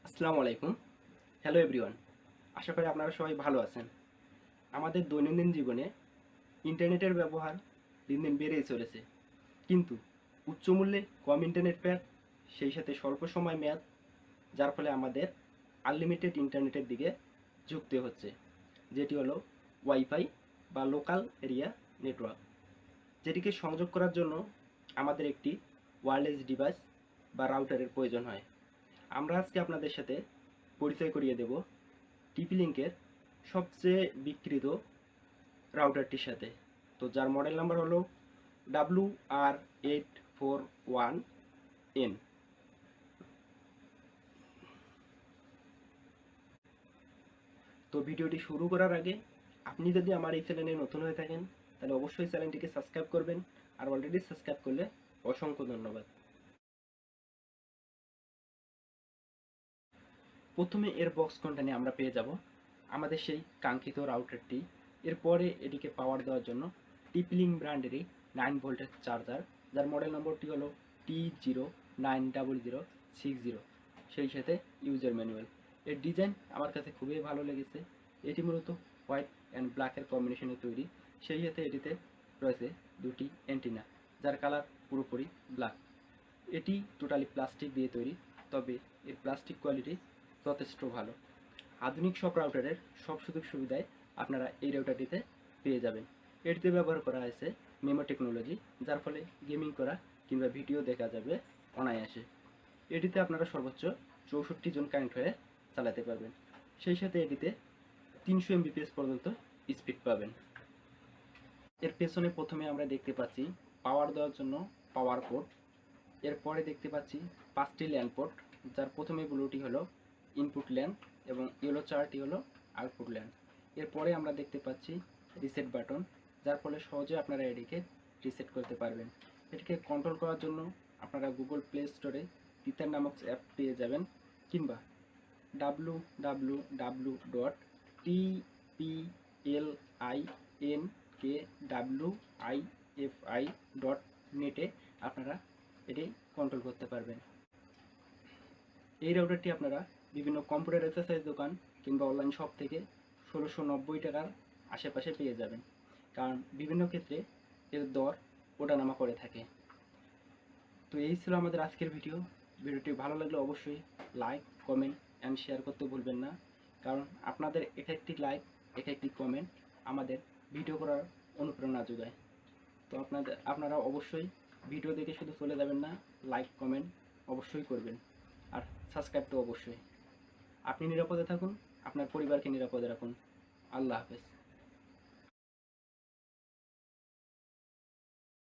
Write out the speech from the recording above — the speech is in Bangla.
আসসালামু আলাইকুম। Hello everyone. আশা করি আপনারা সবাই ভালো আছেন। আমাদের দৈনন্দিন জীবনে ইন্টারনেটের ব্যবহার দিন দিন বেড়েই চলেছে। কিন্তু উচ্চ মূল্যে কম ইন্টারনেট প্যাক, সেই সাথে স্বল্প সময় মেয়াদ, যার ফলে আমাদের আনলিমিটেড ইন্টারনেটের দিকে ঝুঁকতে হচ্ছে, যেটি হলো ওয়াইফাই বা লোকাল এরিয়া নেটওয়ার্ক। যেটিকে সংযোগ করার জন্য আমাদের একটি ওয়্যারলেস ডিভাইস বা রাউটারের প্রয়োজন হয়। আমরা আজকে আপনাদের সাথে পরিচয় করিয়ে দেব টিপি লিঙ্কের সবচেয়ে বিক্রিত রাউটারটির সাথে। তো যার মডেল নাম্বার হলো WR841N। তো ভিডিওটি শুরু করার আগে আপনি যদি আমার এই চ্যানেলে নতুন হয়ে থাকেন তাহলে অবশ্যই চ্যানেলটিকে সাবস্ক্রাইব করবেন, আর অলরেডি সাবস্ক্রাইব করলে অসংখ্য ধন্যবাদ। প্রথমে এর বক্স কন্টেন্টে আমরা পেয়ে যাব আমাদের সেই কাঙ্ক্ষিত রাউটারটি। এরপরে এটিকে পাওয়ার দেওয়ার জন্য টিপলিং ব্র্যান্ডেরই 9 ভোল্টের চার্জার, যার মডেল নম্বরটি হলো T090060। সেই সাথে ইউজার ম্যানুয়াল। এর ডিজাইন আমার কাছে খুবই ভালো লেগেছে। এটি মূলত হোয়াইট অ্যান্ড ব্ল্যাকের কম্বিনেশনে তৈরি। সেই সাথে এটিতে রয়েছে দুটি অ্যান্টিনা, যার কালার পুরোপুরি ব্ল্যাক। এটি টোটালি প্লাস্টিক দিয়ে তৈরি, তবে এর প্লাস্টিক কোয়ালিটি যথেষ্ট ভালো। আধুনিক সব রাউটারের সব সুযোগ সুবিধায় আপনারা এই রাউটারটিতে পেয়ে যাবেন। এটিতে ব্যবহার করা হয়েছে মেমো টেকনোলজি, যার ফলে গেমিং করা কিংবা ভিডিও দেখা যাবে অনায়াসে। এটিতে আপনারা সর্বোচ্চ 64 জন কানেক্ট হয়ে চালাতে পারবেন। সেই সাথে এটিতে 300 MBPS পর্যন্ত স্পিড পাবেন। এর পেছনে প্রথমে আমরা দেখতে পাচ্ছি পাওয়ার দেওয়ার জন্য পাওয়ার পোর্ট। এরপরে দেখতে পাচ্ছি 5টি ল্যান্ড পোর্ট, যার প্রথমে ব্লুটি হলো ইনপুট ল্যান্ড এবং ইয়েলো চারটি হলো আউটপুট ল্যান্ড। এরপরে আমরা দেখতে পাচ্ছি রিসেট বাটন, যার ফলে সহজে আপনারা এটিকে রিসেট করতে পারবেন। এটিকে কন্ট্রোল করার জন্য আপনারা গুগল প্লে স্টোরে তিতার নামক অ্যাপ পেয়ে যাবেন, কিংবা www.tplink.wifi.net আপনারা এটি কন্ট্রোল করতে পারবেন। এই রাউটারটি আপনারা বিভিন্ন কম্পিউটার এক্সারসাইজ দোকান কিংবা অনলাইন শপ থেকে 1690 টাকার আশেপাশে পেয়ে যাবেন, কারণ বিভিন্ন ক্ষেত্রে এর দর ওঠানামা করে থাকে। তো এই ছিল আমাদের আজকের ভিডিওটি ভালো লাগলে অবশ্যই লাইক, কমেন্ট অ্যান্ড শেয়ার করতে ভুলবেন না, কারণ আপনাদের এক একটি লাইক, এক একটি কমেন্ট আমাদের ভিডিও করার অনুপ্রেরণা যোগায়। তো আপনারা অবশ্যই ভিডিও দেখে শুধু চলে যাবেন না, লাইক কমেন্ট অবশ্যই করবেন, আর সাবস্ক্রাইব তো অবশ্যই। আপনি নিরাপদে থাকুন, আপনার পরিবারকে নিরাপদে রাখুন। আল্লাহ হাফেজ।